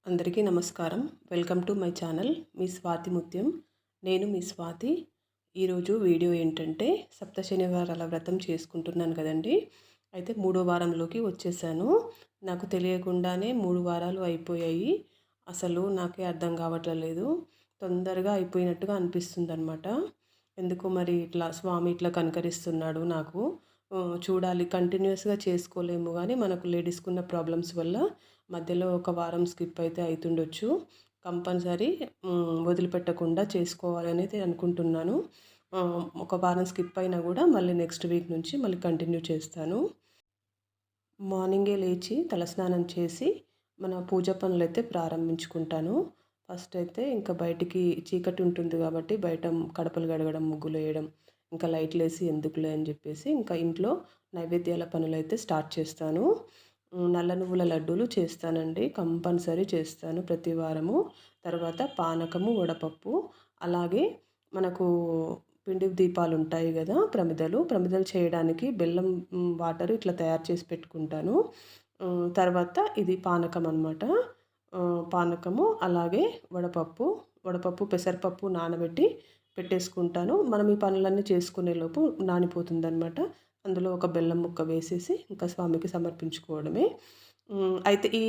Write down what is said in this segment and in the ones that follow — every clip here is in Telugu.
అందరికీ నమస్కారం. వెల్కమ్ టు మై ఛానల్ మీ స్వాతి ముత్యం. నేను మీ స్వాతి. ఈరోజు వీడియో ఏంటంటే సప్త శనివారాల వ్రతం చేసుకుంటున్నాను కదండి. అయితే 3వ వారంలోకి వచ్చేసాను. నాకు తెలియకుండానే 3 వారాలు అయిపోయాయి. అసలు నాకే అర్థం కావట్లేదు. తొందరగా అయిపోయినట్టుగా అనిపిస్తుందన్నమాట. ఎందుకో మరి ఇట్లా స్వామి ఇట్లా కనికరిస్తున్నాడు నాకు. చూడాలి, కంటిన్యూస్గా చేసుకోలేము కానీ మనకు లేడీస్కున్న ప్రాబ్లమ్స్ వల్ల మధ్యలో ఒక వారం స్కిప్ అయితే అవుతుండొచ్చు. కంపల్సరీ వదిలిపెట్టకుండా చేసుకోవాలనేది అనుకుంటున్నాను. ఒక వారం స్కిప్ అయినా కూడా మళ్ళీ నెక్స్ట్ వీక్ నుంచి మళ్ళీ కంటిన్యూ చేస్తాను. మార్నింగే లేచి తలస్నానం చేసి మన పూజ పనులైతే ప్రారంభించుకుంటాను. ఫస్ట్ అయితే ఇంకా బయటికి చీకటి ఉంటుంది కాబట్టి బయట కడపలు కడగడం, ముగ్గులు వేయడం, ఇంకా లైట్లు వేసి ఎందుకులే అని చెప్పేసి ఇంకా ఇంట్లో నైవేద్యాల పనులైతే స్టార్ట్ చేస్తాను. నల్ల నువ్వుల లడ్డూలు చేస్తానండి, కంపల్సరీ చేస్తాను ప్రతి వారము. తర్వాత పానకము, వడపప్పు, అలాగే మనకు పిండి దీపాలు ఉంటాయి కదా, ప్రమిదలు చేయడానికి బెల్లం వాటర్ ఇట్లా తయారు చేసి పెట్టుకుంటాను. తర్వాత ఇది పానకం అన్నమాట. పానకము అలాగే వడపప్పు పెసరపప్పు నానబెట్టి పెట్టేసుకుంటాను. మనం ఈ పనులన్నీ చేసుకునేలోపు నానిపోతుందన్నమాట. అందులో ఒక బెల్లం ముక్క వేసేసి ఇంకా స్వామికి సమర్పించుకోవడమే. అయితే ఈ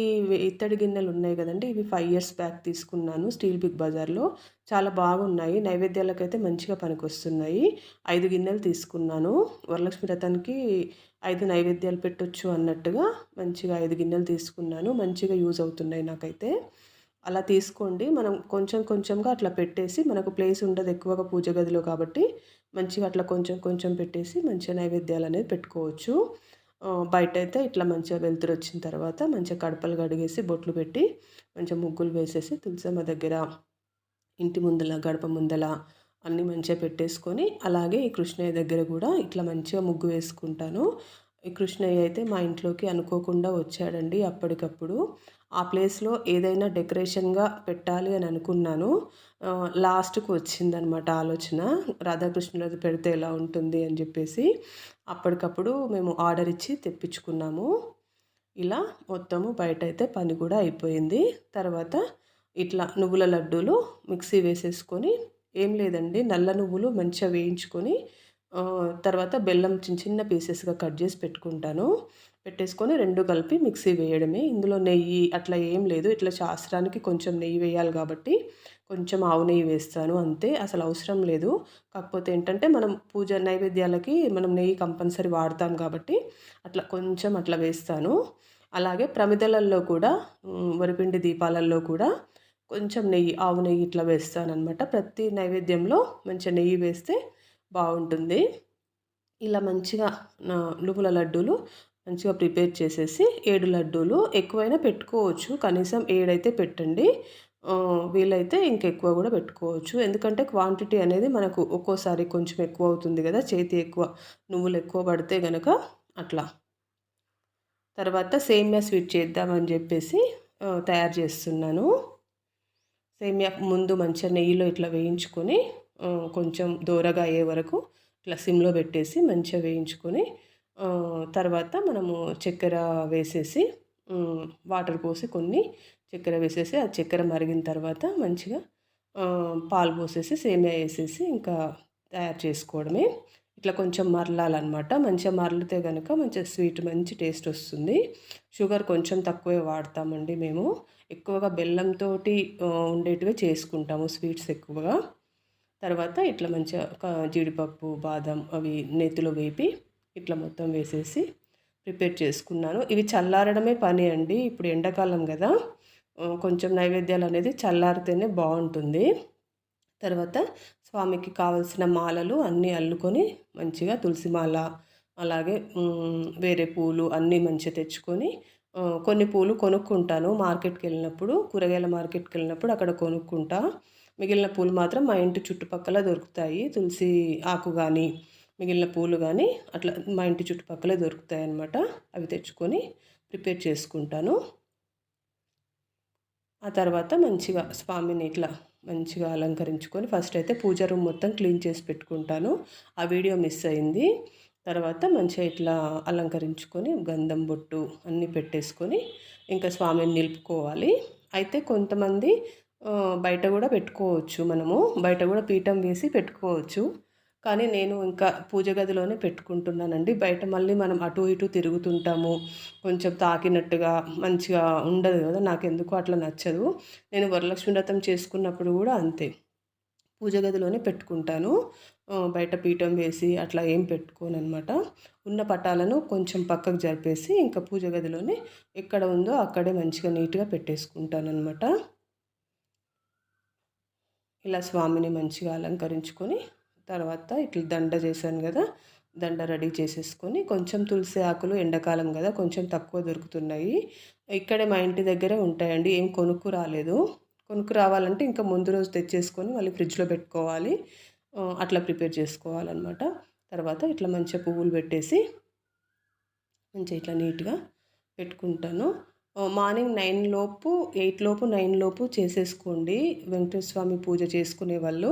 ఇత్తడి గిన్నెలు ఉన్నాయి కదండీ, ఇవి 5 ఇయర్స్ బ్యాక్ తీసుకున్నాను స్టీల్ బిగ్ బజార్లో. చాలా బాగున్నాయి, నైవేద్యాలకైతే మంచిగా పనికొస్తున్నాయి. 5 గిన్నెలు తీసుకున్నాను. వరలక్ష్మి వ్రతానికి 5 నైవేద్యాలు పెట్టొచ్చు అన్నట్టుగా మంచిగా 5 గిన్నెలు తీసుకున్నాను. మంచిగా యూజ్ అవుతున్నాయి నాకైతే. అలా తీసుకోండి. మనం కొంచెం కొంచెంగా అట్లా పెట్టేసి, మనకు ప్లేస్ ఉండదు ఎక్కువగా పూజ గదిలో కాబట్టి మంచిగా అట్లా కొంచెం కొంచెం పెట్టేసి మంచిగా నైవేద్యాలు అనేది పెట్టుకోవచ్చు. బయటైతే ఇట్లా మంచిగా వెలుతురు వచ్చిన తర్వాత మంచిగా కడపలు కడిగేసి బొట్లు పెట్టి మంచిగా ముగ్గులు వేసేసి తులసమ్మ దగ్గర, ఇంటి ముందల, గడప ముందల అన్నీ మంచిగా పెట్టేసుకొని, అలాగే ఈ కృష్ణయ్య దగ్గర కూడా ఇట్లా మంచిగా ముగ్గు వేసుకుంటాను. ఈ కృష్ణయ్య అయితే మా ఇంట్లోకి అనుకోకుండా వచ్చాడండి అప్పటికప్పుడు. ఆ ప్లేస్లో ఏదైనా డెకరేషన్గా పెట్టాలి అని అనుకున్నాను. లాస్ట్కు వచ్చిందనమాట ఆలోచన, రాధాకృష్ణులది పెడితే ఎలా ఉంటుంది అని చెప్పేసి. అప్పటికప్పుడు మేము ఆర్డర్ ఇచ్చి తెప్పించుకున్నాము. ఇలా మొత్తము బయటైతే పని కూడా అయిపోయింది. తర్వాత ఇట్లా నువ్వుల లడ్డూలు మిక్సీ వేసేసుకొని, ఏం లేదండి, నల్ల నువ్వులు మంచిగా వేయించుకొని తర్వాత బెల్లం చిన్న చిన్న పీసెస్గా కట్ చేసి పెట్టుకుంటాను. పెట్టేసుకొని 2 కలిపి మిక్సీ వేయడమే. ఇందులో నెయ్యి అట్లా ఏం లేదు. ఇట్లా శాస్త్రానికి కొంచెం నెయ్యి వేయాలి కాబట్టి కొంచెం ఆవు నెయ్యి వేస్తాను అంతే, అసలు అవసరం లేదు. కాకపోతే ఏంటంటే మనం పూజ నైవేద్యాలకి మనం నెయ్యి కంపల్సరీ వాడతాం కాబట్టి అట్లా కొంచెం అట్లా వేస్తాను. అలాగే ప్రమిదలల్లో కూడా, వరిపిండి దీపాలల్లో కూడా కొంచెం నెయ్యి, ఆవు నెయ్యి ఇట్లా వేస్తానన్నమాట. ప్రతి నైవేద్యంలో మంచిగా నెయ్యి వేస్తే బాగుంటుంది. ఇలా మంచిగా నువ్వుల లడ్డూలు మంచిగా ప్రిపేర్ చేసేసి 7 లడ్డూలు, ఎక్కువైనా పెట్టుకోవచ్చు, కనీసం 7 అయితే పెట్టండి. వీలైతే ఇంకెక్కువ కూడా పెట్టుకోవచ్చు. ఎందుకంటే క్వాంటిటీ అనేది మనకు ఒక్కోసారి కొంచెం ఎక్కువ అవుతుంది కదా, చేతి ఎక్కువ నువ్వులు ఎక్కువ పడితే గనక అట్లా. తర్వాత సేమియా స్వీట్ చేద్దామని చెప్పేసి తయారు చేస్తున్నాను. సేమియా ముందు మంచిగా నెయ్యిలో ఇట్లా వేయించుకొని కొంచెం దోరగా అయ్యే వరకు ఇట్లా సిమ్లో పెట్టేసి మంచిగా వేయించుకొని, తర్వాత మనము చక్కెర వేసేసి, వాటర్ పోసి కొన్ని చక్కెర వేసేసి, ఆ చక్కెర మరిగిన తర్వాత మంచిగా పాలు పోసేసి సేమియా వేసేసి ఇంకా తయారు చేసుకోవడమే. ఇట్లా కొంచెం మరలాలన్నమాట. మంచిగా మరలితే కనుక మంచిగా స్వీట్ మంచి టేస్ట్ వస్తుంది. షుగర్ కొంచెం తక్కువే వాడతామండి మేము. ఎక్కువగా బెల్లంతో ఉండేటివే చేసుకుంటాము స్వీట్స్ ఎక్కువగా. తర్వాత ఇట్లా మంచిగా జీడిపప్పు, బాదం అవి నేతిలో వేపి ఇట్లా మొత్తం వేసేసి ప్రిపేర్ చేసుకున్నాను. ఇవి చల్లారడమే పని అండి. ఇప్పుడు ఎండాకాలం కదా, కొంచెం నైవేద్యాలు అనేది చల్లారితేనే బాగుంటుంది. తర్వాత స్వామికి కావలసిన మాలలు అన్నీ అల్లుకొని మంచిగా తులసి మాల, అలాగే వేరే పూలు అన్నీ మంచిగా తెచ్చుకొని, కొన్ని పూలు కొనుక్కుంటాను మార్కెట్కి వెళ్ళినప్పుడు, కూరగాయల మార్కెట్కి వెళ్ళినప్పుడు అక్కడ కొనుక్కుంటా. మిగిలిన పూలు మాత్రం మా ఇంటి చుట్టుపక్కల దొరుకుతాయి. తులసి ఆకు కానీ మిగిలిన పూలు కానీ అట్లా మా ఇంటి చుట్టుపక్కలే దొరుకుతాయి అన్నమాట. అవి తెచ్చుకొని ప్రిపేర్ చేసుకుంటాను. ఆ తర్వాత మంచిగా స్వామిని ఇట్లా మంచిగా అలంకరించుకొని, ఫస్ట్ అయితే పూజ రూమ్ మొత్తం క్లీన్ చేసి పెట్టుకుంటాను. ఆ వీడియో మిస్ అయింది. తర్వాత మంచిగా ఇట్లా అలంకరించుకొని గంధం బొట్టు అన్నీ పెట్టేసుకొని ఇంకా స్వామిని నిలుపుకోవాలి. అయితే కొంతమంది బయట కూడా పెట్టుకోవచ్చు, మనము బయట కూడా పీఠం వేసి పెట్టుకోవచ్చు. కానీ నేను ఇంకా పూజ గదిలోనే పెట్టుకుంటున్నానండి. బయట మళ్ళీ మనం అటు ఇటు తిరుగుతుంటాము, కొంచెం తాకినట్టుగా మంచిగా ఉండదు కదా, నాకెందుకో అట్లా నచ్చదు. నేను వరలక్ష్మి వ్రతం చేసుకున్నప్పుడు కూడా అంతే, పూజ గదిలోనే పెట్టుకుంటాను. బయట పీఠం వేసి అట్లా ఏం పెట్టుకోననమాట. ఉన్న పటాలను కొంచెం పక్కకు జరిపేసి ఇంకా పూజ గదిలోనే ఎక్కడ ఉందో అక్కడే మంచిగా నీట్గా పెట్టేసుకుంటానన్నమాట. ఇలా స్వామిని మంచిగా అలంకరించుకొని తర్వాత ఇట్లా దండ చేశాను కదా, దండ రెడీ చేసేసుకొని కొంచెం తులసి ఆకులు, ఎండాకాలం కదా కొంచెం తక్కువ దొరుకుతున్నాయి. ఇక్కడే మా ఇంటి దగ్గరే ఉంటాయండి, ఏం కొనుక్కు రాలేదు. కొనుక్కు రావాలంటే ఇంకా ముందు రోజు తెచ్చేసుకొని మళ్ళీ ఫ్రిడ్జ్లో పెట్టుకోవాలి, అట్లా ప్రిపేర్ చేసుకోవాలన్నమాట. తర్వాత ఇట్లా మంచిగా పువ్వులు పెట్టేసి మంచిగా ఇట్లా నీట్గా పెట్టుకుంటాను. మార్నింగ్ 9 లోపు, 8 లోపు, 9 లోపు చేసేసుకోండి. వెంకటేశ్వర స్వామి పూజ చేసుకునే వాళ్ళు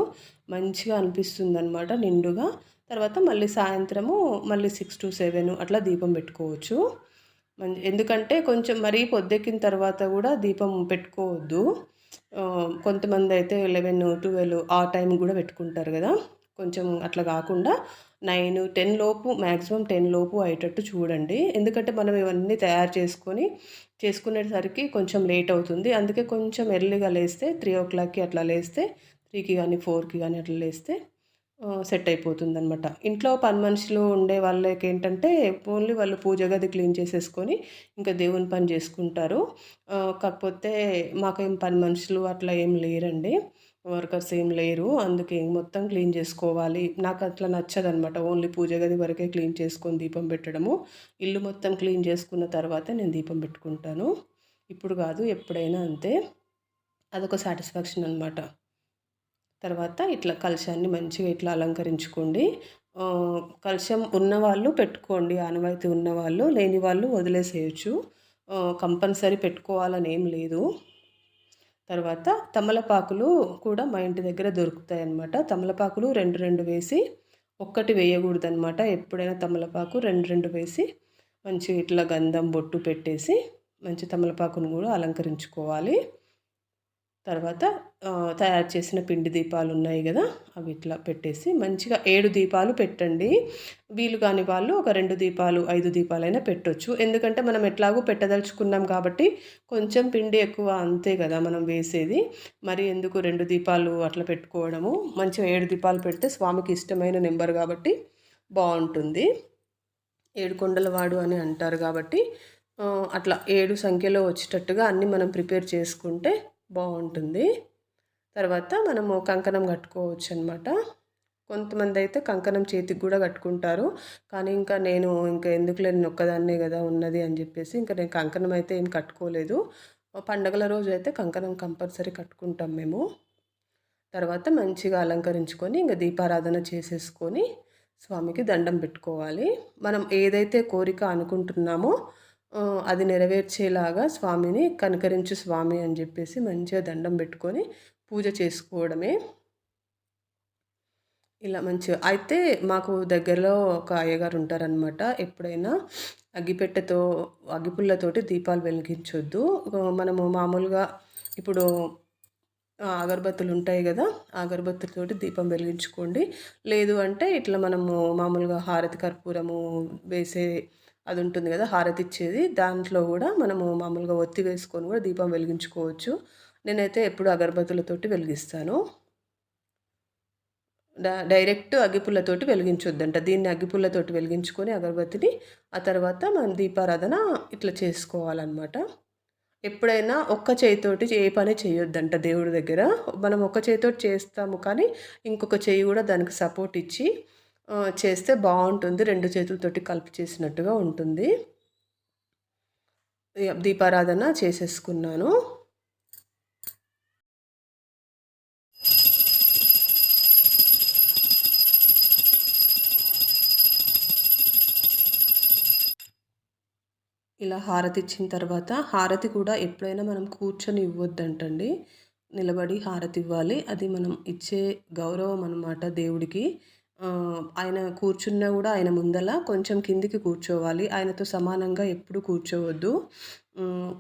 మంచిగా అనిపిస్తుందన్నమాట నిండుగా. తర్వాత మళ్ళీ సాయంత్రము మళ్ళీ 6-7 అట్లా దీపం పెట్టుకోవచ్చు. ఎందుకంటే కొంచెం మరీ పొద్దెక్కిన తర్వాత కూడా దీపం పెట్టుకోవద్దు. కొంతమంది అయితే 11-12 ఆ టైం కూడా పెట్టుకుంటారు కదా, కొంచెం అట్లా కాకుండా 9-10 లోపు, మ్యాక్సిమం 10 లోపు అయ్యేటట్టు చూడండి. ఎందుకంటే మనం ఇవన్నీ తయారు చేసుకునేసరికి కొంచెం లేట్ అవుతుంది. అందుకే కొంచెం ఎర్లీగా లేస్తే 3 o'clockకి అట్లా లేస్తే, 3కి కానీ 4కి కానీ అట్లా లేస్తే సెట్ అయిపోతుందనమాట. ఇంట్లో పని మనుషులు ఉండే వాళ్ళకి ఏంటంటే ఓన్లీ వాళ్ళు పూజ గది క్లీన్ చేసేసుకొని ఇంకా దేవుని పని చేసుకుంటారు. కాకపోతే మాకేం పని మనుషులు అట్లా ఏం లేరండి, వర్కర్స్ ఏం లేరు. అందుకే మొత్తం క్లీన్ చేసుకోవాలి. నాకు అట్లా నచ్చదనమాట, ఓన్లీ పూజ గది వరకే క్లీన్ చేసుకొని దీపం పెట్టడము. ఇల్లు మొత్తం క్లీన్ చేసుకున్న తర్వాత నేను దీపం పెట్టుకుంటాను. ఇప్పుడు కాదు, ఎప్పుడైనా అంతే. అదొక సాటిస్ఫాక్షన్ అనమాట. తర్వాత ఇట్లా కలశాన్ని మంచిగా ఇట్లా అలంకరించుకోండి. కలశం ఉన్నవాళ్ళు పెట్టుకోండి, ఆనవాయితీ ఉన్నవాళ్ళు, లేని వాళ్ళు వదిలేసేయచ్చు. కంపల్సరీ పెట్టుకోవాలని ఏం లేదు. తర్వాత తమలపాకులు కూడా మా ఇంటి దగ్గర దొరుకుతాయి అన్నమాట. తమలపాకులు 2 వేసి, ఒక్కటి వేయకూడదనమాట. ఎప్పుడైనా తమలపాకు 2 వేసి మంచిగా ఇట్లా గంధం బొట్టు పెట్టేసి మంచి తమలపాకును కూడా అలంకరించుకోవాలి. తర్వాత తయారు చేసిన పిండి దీపాలు ఉన్నాయి కదా, అవి ఇట్లా పెట్టేసి మంచిగా 7 దీపాలు పెట్టండి. వీలు కాని వాళ్ళు ఒక 2 దీపాలు, 5 దీపాలైనా పెట్టొచ్చు. ఎందుకంటే మనం ఎట్లాగో పెట్టదలుచుకున్నాం కాబట్టి కొంచెం పిండి ఎక్కువ అంతే కదా మనం వేసేది. మరి ఎందుకు 2 దీపాలు అట్లా పెట్టుకోవడము, మంచిగా 7 దీపాలు పెడితే స్వామికి ఇష్టమైన నెంబర్ కాబట్టి బాగుంటుంది. 7 కొండల వాడు అని అంటారు కాబట్టి అట్లా 7 సంఖ్యలో వచ్చేటట్టుగా అన్నీ మనం ప్రిపేర్ చేసుకుంటే బాగుంటుంది. తర్వాత మనము కంకణం కట్టుకోవచ్చు అనమాట. కొంతమంది అయితే కంకణం చేతికి కూడా కట్టుకుంటారు. కానీ ఇంకా నేను ఎందుకులే, నేను ఒక్కదాన్నే కదా ఉన్నది అని చెప్పేసి ఇంకా నేను కంకణం అయితే ఏం కట్టుకోలేదు. పండగల రోజు అయితే కంకణం కంపల్సరీ కట్టుకుంటాం మేము. తర్వాత మంచిగా అలంకరించుకొని ఇంకా దీపారాధన చేసేసుకొని స్వామికి దండం పెట్టుకోవాలి. మనం ఏదైతే కోరిక అనుకుంటున్నామో అది నెరవేర్చేలాగా స్వామిని కనికరించు స్వామి అని చెప్పేసి మంచిగా దండం పెట్టుకొని పూజ చేసుకోవడమే. ఇలా మంచిగా అయితే మాకు దగ్గరలో ఒక అయ్యగారు ఉంటారనమాట. ఎప్పుడైనా అగ్గిపుల్లతోటి దీపాలు వెలిగించొద్దు. మనము మామూలుగా ఇప్పుడు అగరబత్తులు ఉంటాయి కదా, అగరబత్తులతోటి దీపం వెలిగించుకోండి. లేదు అంటే ఇట్లా మనము మామూలుగా హారతి కర్పూరము వేసే అది ఉంటుంది కదా, హారతి ఇచ్చేది, దాంట్లో కూడా మనము మామూలుగా ఒత్తి వేసుకొని కూడా దీపం వెలిగించుకోవచ్చు. నేనైతే ఎప్పుడు అగరబత్తులతోటి వెలిగిస్తాను. డైరెక్ట్ అగ్గిపుల్లతోటి వెలిగించొద్దంట. దీన్ని అగ్గిపుల్లతోటి వెలిగించుకొని అగరబత్తిని ఆ తర్వాత మనం దీపారాధన ఇట్లా చేసుకోవాలన్నమాట. ఎప్పుడైనా ఒక్క చేయితోటి ఏ పని చేయొద్దంట దేవుడి దగ్గర. మనం ఒక్క చేయితోటి చేస్తాము కానీ ఇంకొక చేయి కూడా దానికి సపోర్ట్ ఇచ్చి చేస్తే బాగుంటుంది. 2 చేతులతోటి కలిపి చేసినట్టుగా ఉంటుంది. దీపారాధన చేసేసుకున్నాను. ఇలా హారతి ఇచ్చిన తర్వాత, హారతి కూడా ఎప్పుడైనా మనం కూర్చొని ఇవ్వద్దంటండి, నిలబడి హారతి ఇవ్వాలి. అది మనం ఇచ్చే గౌరవం అన్నమాట దేవుడికి. ఆయన కూర్చున్నా గూడా ఆయన ముందల కొంచెం కిందికి కూర్చోవాలి. ఆయనతో సమానంగా ఎప్పుడు కూర్చోవద్దు.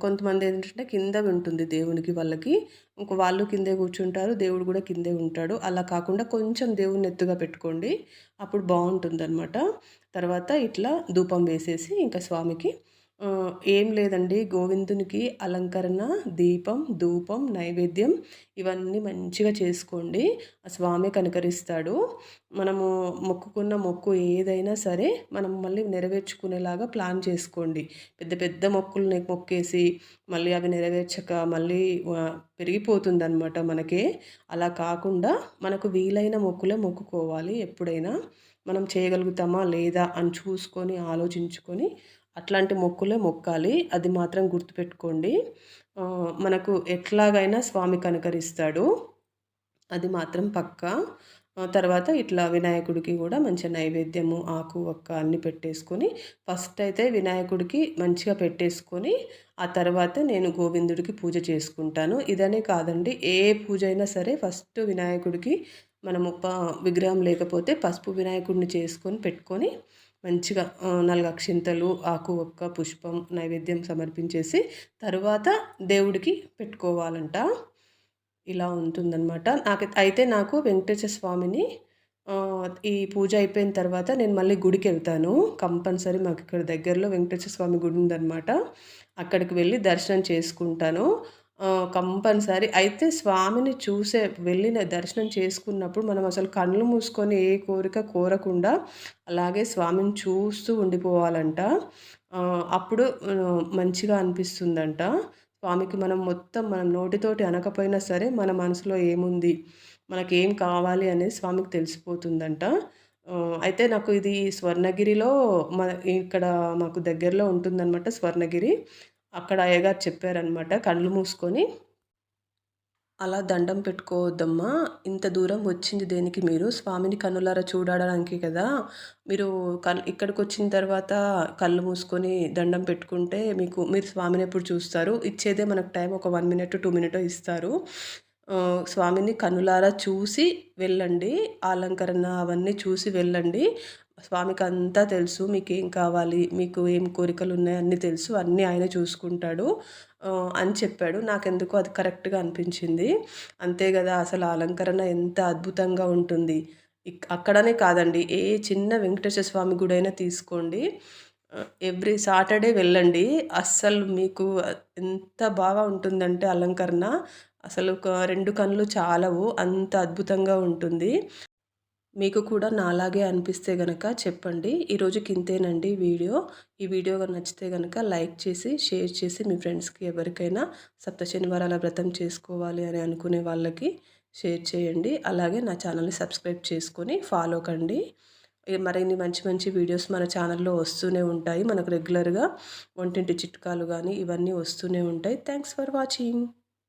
కొంతమందేంటంటే కింద ఉంటుంది దేవునికి వాళ్ళకి. ఇంక వాళ్ళు కిందే కూర్చుంటారు. దేవుడు గూడా కిందే ఉంటాడు. అలా కాకుండా కొంచెం దేవుడిని ఎత్తుగా పెట్టుకోండి. అప్పుడు బావుంటుందనమాట. తర్వాత ఇట్లా ధూపం వేసేసి ఇంకా స్వామికి ఏం లేదండి, గోవిందునికి అలంకరణ, దీపం, ధూపం, నైవేద్యం ఇవన్నీ మంచిగా చేసుకోండి. ఆ స్వామి కనికరిస్తాడు. మనము మొక్కుకున్న మొక్కు ఏదైనా సరే మనం మళ్ళీ నెరవేర్చుకునేలాగా ప్లాన్ చేసుకోండి. పెద్ద పెద్ద మొక్కుల్ని మొక్కేసి మళ్ళీ అవి నెరవేర్చక మళ్ళీ పెరిగిపోతుందనమాట మనకే. అలా కాకుండా మనకు వీలైన మొక్కులే మొక్కుకోవాలి ఎప్పుడైనా. మనం చేయగలుగుతామా లేదా అని చూసుకొని ఆలోచించుకొని అట్లాంటి మొక్కులే మొక్కాలి. అది మాత్రం గుర్తుపెట్టుకోండి. మనకు ఎట్లాగైనా స్వామి కనికరిస్తాడు. అది మాత్రం పక్కా. తర్వాత ఇట్లా వినాయకుడికి గూడా మంచిగా నైవేద్యము, ఆకు, వక్క అన్నీ పెట్టేసుకొని ఫస్ట్ అయితే వినాయకుడికి మంచిగా పెట్టేసుకొని, ఆ తర్వాత నేను గోవిందుడికి పూజ చేసుకుంటాను. ఇదనే కాదండి, ఏ పూజ అయినా సరే ఫస్ట్ వినాయకుడికి మనము విగ్రహం లేకపోతే పసుపు వినాయకుడిని చేసుకొని పెట్టుకొని మంచిగా 4 అక్షింతలు, ఆకు, ఒక్క, పుష్పం, నైవేద్యం సమర్పించేసి తరువాత దేవుడికి పెట్టుకోవాలంట. ఇలా ఉంటుందనమాట. నాకు వెంకటేశ్వర స్వామిని ఈ పూజ అయిపోయిన తర్వాత నేను మళ్ళీ గుడికెళ్తాను. కంపల్సరీ మాకిక్కడ దగ్గరలో వెంకటేశ్వర స్వామి గుడి ఉందనమాట. అక్కడికి వెళ్ళి దర్శనం చేసుకుంటాను. కంపల్సరీ అయితే స్వామిని వెళ్ళిన దర్శనం చేసుకున్నప్పుడు మనం అసలు కళ్ళు మూసుకొని ఏ కోరిక కోరకుండా అలాగే స్వామిని చూస్తూ ఉండిపోవాలంట. అప్పుడు మంచిగా అనిపిస్తుందంట. స్వామికి మనం నోటితోటి అనకపోయినా సరే మన మనసులో ఏముంది, మనకేం కావాలి అనేది స్వామికి తెలిసిపోతుందంట. అయితే నాకు ఇది స్వర్ణగిరిలో ఇక్కడ మాకు దగ్గరలో ఉంటుందనమాట స్వర్ణగిరి. అక్కడ అయ్యగారు చెప్పారనమాట, కళ్ళు మూసుకొని అలా దండం పెట్టుకోవద్దమ్మా. ఇంత దూరం వచ్చింది దేనికి మీరు? స్వామిని కన్నులారా చూడడానికి కదా! మీరు ఇక్కడికొచ్చిన తర్వాత కళ్ళు మూసుకొని దండం పెట్టుకుంటే మీరు స్వామిని ఎప్పుడు చూస్తారు? ఇచ్చేదే మనకు టైం ఒక 1 మినిట్, 2 మినిటో ఇస్తారు. స్వామిని కన్నులారా చూసి వెళ్ళండి. అలంకరణ అవన్నీ చూసి వెళ్ళండి. స్వామికి అంతా తెలుసు. మీకేం కావాలి, మీకు ఏం కోరికలున్నాయి అన్నీ తెలుసు. అన్నీ ఆయనే చూసుకుంటాడు అని చెప్పాడు. నాకెందుకో అది కరెక్ట్‌గా అనిపించింది. అంతే గదా! అసలు ఆ అలంకరణ ఎంత అద్భుతంగా ఉంటుంది. అక్కడనే కాదండి, ఏ చిన్న వెంకటేశ్వర స్వామి గుడైనా తీసుకోండి. ఎవ్రీ సాటర్‌డే వెళ్ళండి. అస్సలు మీకు ఎంత బాగా ఉంటుందంటే అలంకరణ, అసలు 2 కళ్ళు చాలవు. అంత అద్భుతంగా ఉంటుంది. మీకు కూడా నాలాగే అనిపిస్తే గనక చెప్పండి. ఈరోజుకి ఇంతేనండి వీడియో. ఈ వీడియో నచ్చితే గనక లైక్ చేసి, షేర్ చేసి మీ ఫ్రెండ్స్‌కి ఎవరికైనా సప్త శనివారాల వ్రతం చేసుకోవాలి అని అనుకునే వాళ్ళకి షేర్ చేయండి. అలాగే నా ఛానల్‌ని సబ్స్క్రైబ్ చేసుకొని ఫాలో కండి. మరిన్ని మంచి మంచి వీడియోస్ మన ఛానల్‌లో వస్తూనే ఉంటాయి. మనకు రెగ్యులర్‌గా వంటింటి చిట్కాలు గానీ ఇవన్నీ వస్తూనే ఉంటాయి. Thanks for watching.